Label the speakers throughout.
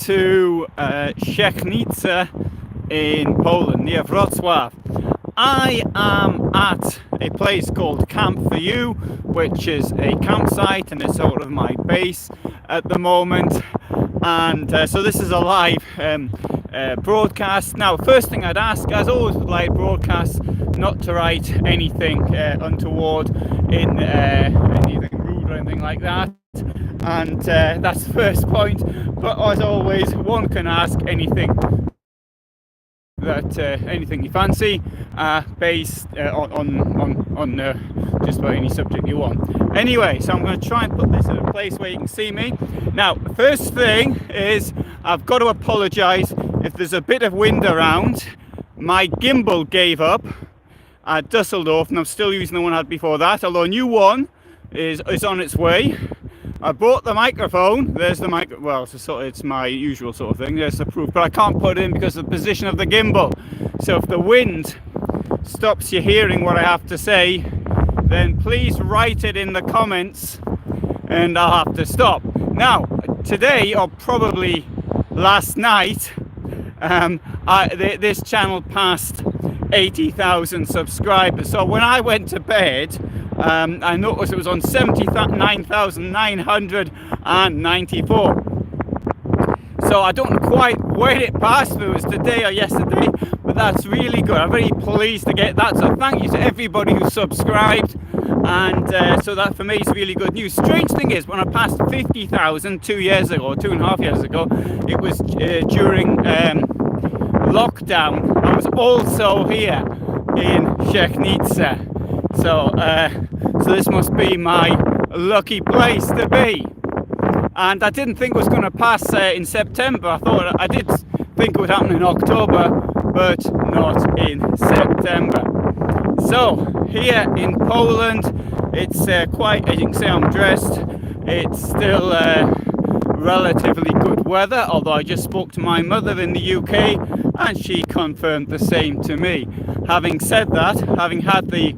Speaker 1: to Szczechnica in Poland, near Wrocław. I am at a place called Camp for You, which is a campsite and it's sort of my base at the moment. And so this is a live broadcast. Now, first thing I'd ask, as always with live broadcasts, not to write anything untoward in anything rude or anything like that. And that's the first point. But as always, one can ask anything anything you fancy, based on just about any subject you want. Anyway, so I'm going to try and put this in a place where you can see me. Now, the first thing is I've got to apologise if there's a bit of wind around. My gimbal gave up at Dusseldorf, and I'm still using the one I had before that, although a new one is on its way. I bought the microphone. There's the mic. Well, it's my usual sort of thing. There's the proof, but I can't put it in because of the position of the gimbal. So if the wind stops you hearing what I have to say, then please write it in the comments, and I'll have to stop. Now, today, or probably last night, this channel passed 80,000 subscribers. So when I went to bed, I noticed it was on 79,994. So I don't know quite when it passed, if it was today or yesterday, but that's really good. I'm very pleased to get that. So thank you to everybody who subscribed. And so that for me is really good news. Strange thing is, when I passed 50,000 2.5 years ago, it was during lockdown. I was also here in Szczechnica. So this must be my lucky place to be. And I didn't think it was going to pass in September. I did think it would happen in October, but not in September. So here in Poland, it's quite, as you can see, I'm dressed. It's still relatively good weather, although I just spoke to my mother in the UK and she confirmed the same to me. Having said that, having had the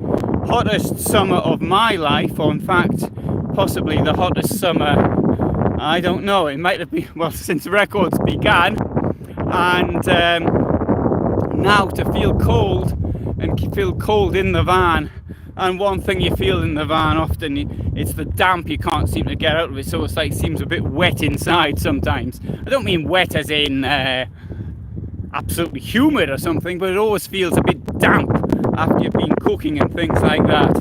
Speaker 1: hottest summer of my life, or in fact possibly the hottest summer, I don't know, it might have been, well, since records began, and now to feel cold and feel cold in the van. And one thing you feel in the van often, it's the damp. You can't seem to get out of it, so it's like seems a bit wet inside sometimes. I don't mean wet as in absolutely humid or something, but it always feels a bit damp after you've been cooking and things like that,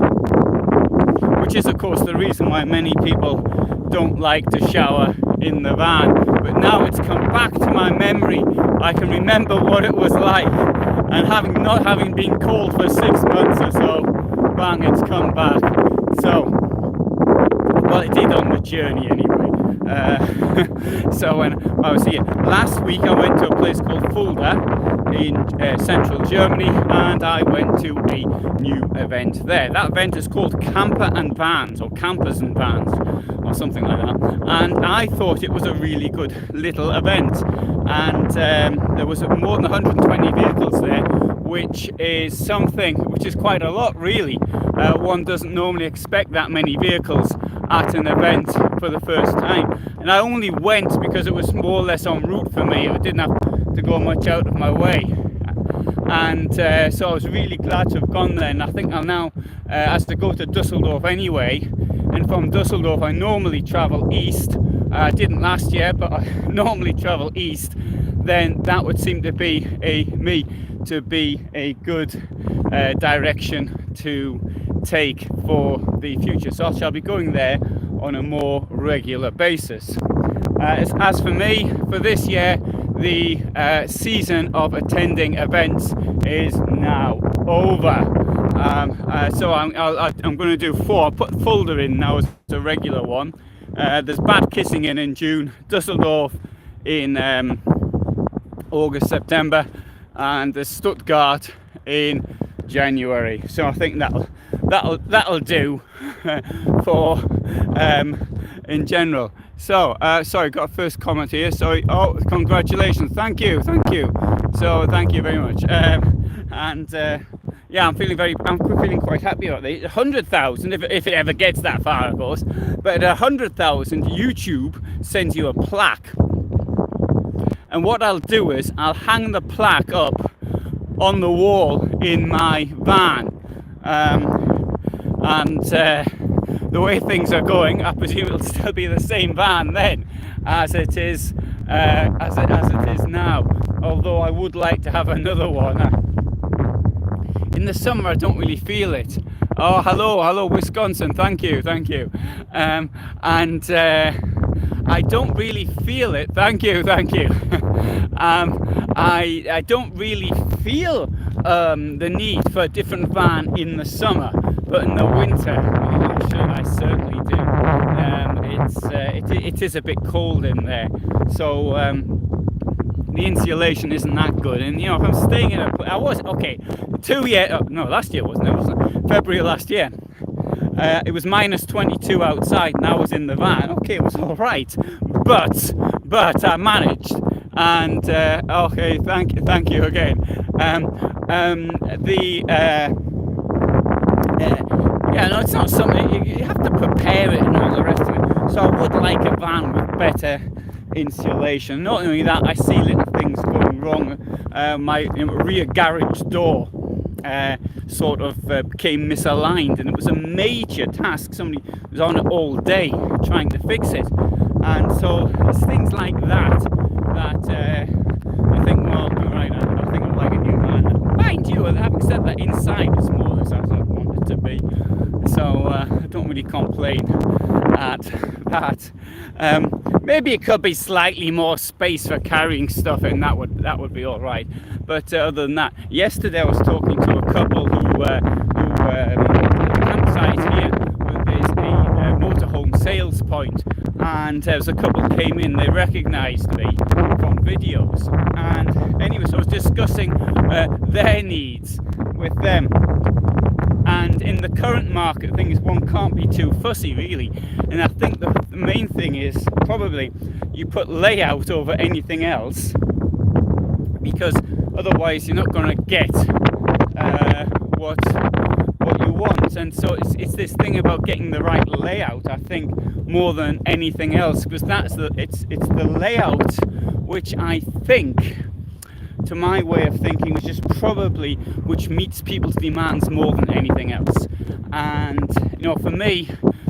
Speaker 1: which is of course the reason why many people don't like to shower in the van. But now it's come back to my memory. I can remember what it was like, and not having been cold for 6 months or so, bang, it's come back. So, well, it did on the journey anyway. So when I was here last week, I went to a place called Fulda in central Germany, and I went to a new event there. That event is called Camper and Vans, or Campers and Vans, or something like that. And I thought it was a really good little event. And there was more than 120 vehicles there, which is quite a lot, really. One doesn't normally expect that many vehicles at an event for the first time. And I only went because it was more or less en route for me. I didn't have to go much out of my way. And so I was really glad to have gone there. And I think I'll now have to go to Dusseldorf anyway. And from Dusseldorf, I normally travel east. I didn't last year, but I normally travel east. Then that would seem to be a good direction to take for the future. So I shall be going there on a more regular basis. As for me, for this year, the season of attending events is now over. So I'm going to do 4. I'll put Fulda in now as a regular one. There's Bad Kissingen in June, Dusseldorf in August, September, and there's Stuttgart in January. So I think that'll do for in general. So sorry, got a first comment here. Sorry. Oh, congratulations! Thank you. So thank you very much. Yeah, I'm feeling quite happy about it. 100,000, if it ever gets that far, of course. But at 100,000, YouTube sends you a plaque. And what I'll do is I'll hang the plaque up on the wall in my van. And the way things are going, I presume it'll still be the same van then as it is as it is now. Although I would like to have another one. In the summer, I don't really feel it. Oh, hello, Wisconsin. Thank you. And I don't really feel it. Thank you. I don't really feel the need for a different van in the summer, but in the winter, I certainly do. It is a bit cold in there, so the insulation isn't that good. And if I'm staying in last year wasn't it? It was February last year. It was minus 22 outside, and I was in the van. Okay, it was all right, but I managed. And thank you again. It's not something you have to prepare it and all the rest of it. So I would like a van with better insulation. Not only that, I see little things going wrong. My rear garage door sort of became misaligned, and it was a major task. Somebody was on it all day trying to fix it, and so it's things like that I think, well, right, I think I'd like a new van. Mind you, having said that, inside is more or less as I want it to be, so I don't really complain at that. Maybe it could be slightly more space for carrying stuff, and that would be all right. But other than that, yesterday I was talking to a couple who at the campsite here, there's a motorhome sales point, and there was a couple came in. They recognised me from videos, and anyway, so I was discussing their needs with them. And in the current market, things one can't be too fussy, really. And I think the main thing is probably you put layout over anything else, because otherwise you're not going to get what you want. And so it's this thing about getting the right layout, I think, more than anything else, because it's the layout which I think, to my way of thinking, which meets people's demands more than anything else. And for me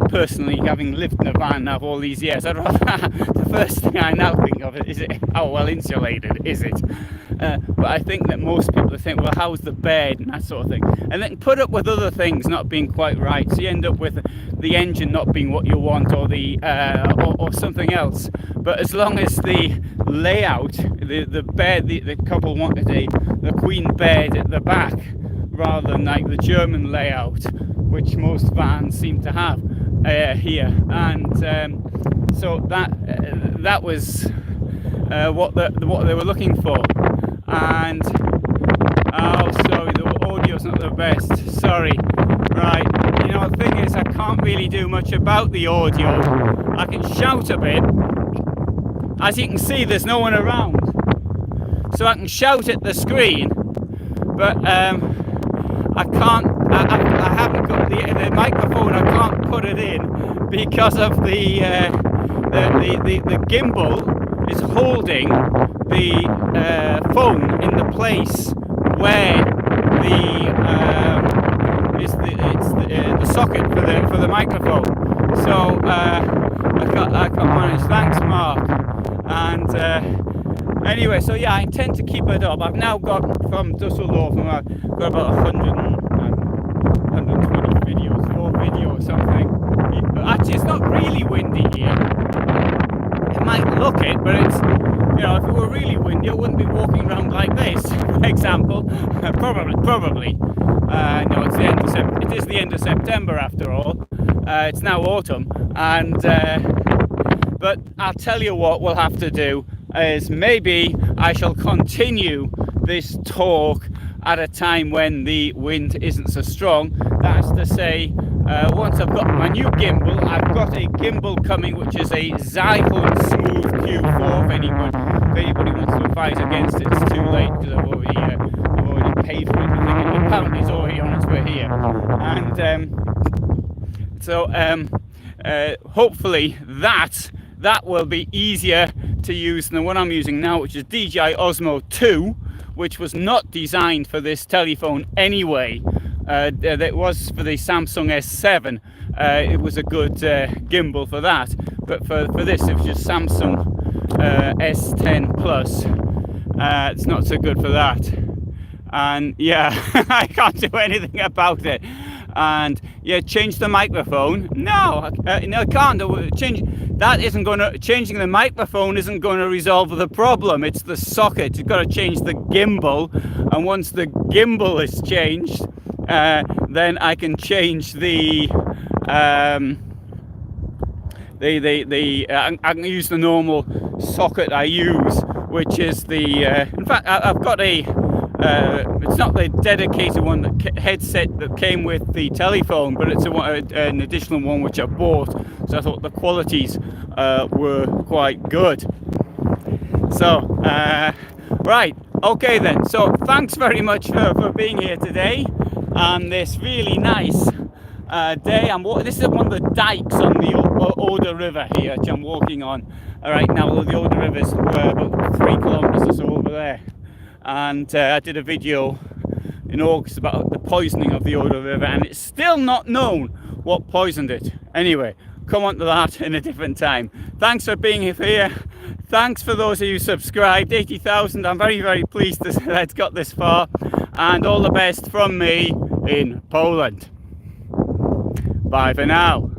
Speaker 1: personally, having lived in a van now for all these years, I'd rather the first thing I now think of is it how well insulated is it? But I think that most people think, well, how's the bed and that sort of thing, and then put up with other things not being quite right, so you end up with the engine not being what you want, or the or something else. But as long as the layout, the bed, the couple wanted the queen bed at the back rather than like the German layout, which most vans seem to have here, and so that was what they were looking for. And sorry, the audio's not the best. Sorry. Right. The thing is, I can't really do much about the audio. I can shout a bit. As you can see, there's no one around, so I can shout at the screen, but I can't. I haven't got the microphone. I can't put it in because of the gimbal is holding the phone in the place where it's the socket for the microphone. So I can't manage. Thanks, Mark. And anyway, so yeah, I intend to keep it up. I've now got from Dusseldorf, I've got about 120 videos, 4 videos, something. Actually, it's not really windy here. It might look it, but it's, if it were really windy, I wouldn't be walking around like this, for example. Probably. No, it's the end of it is the end of September after all. It's now autumn, and but I'll tell you what we'll have to do is maybe I shall continue this talk at a time when the wind isn't so strong. That's to say, once I've got my new gimbal, I've got a gimbal coming which is a Zyhund Smooth Q4. If anybody wants to advise against it, it's too late because I've already paid for it. I think apparently it's already on its way here, and so hopefully that will be easier to use than the one I'm using now, which is DJI Osmo 2, which was not designed for this telephone anyway. It was for the Samsung S7. It was a good gimbal for that, but for this it was just Samsung S10 Plus. It's not so good for that, and yeah, I can't do anything about it. And yeah, change the microphone. No, no, I can't change. That isn't going to, changing the microphone isn't going to resolve the problem. It's the socket. You've got to change the gimbal, and once the gimbal is changed, then I can change the I can use the normal socket I use, which is the in fact I've got a it's not the dedicated one, that headset that came with the telephone, but it's an additional one which I bought, so I thought the qualities were quite good. So right, okay then, so thanks very much for being here today on this really nice day. This is one of the dikes on the Oder River here, which I'm walking on right now. The Oder River is about 3 kilometers or so over there, and I did a video in August about the poisoning of the Oder River, and it's still not known what poisoned it. Anyway, come on to that in a different time. Thanks for being here. Thanks for those of you subscribed. 80,000. I'm very, very pleased that it's got this far, and all the best from me in Poland. Bye for now.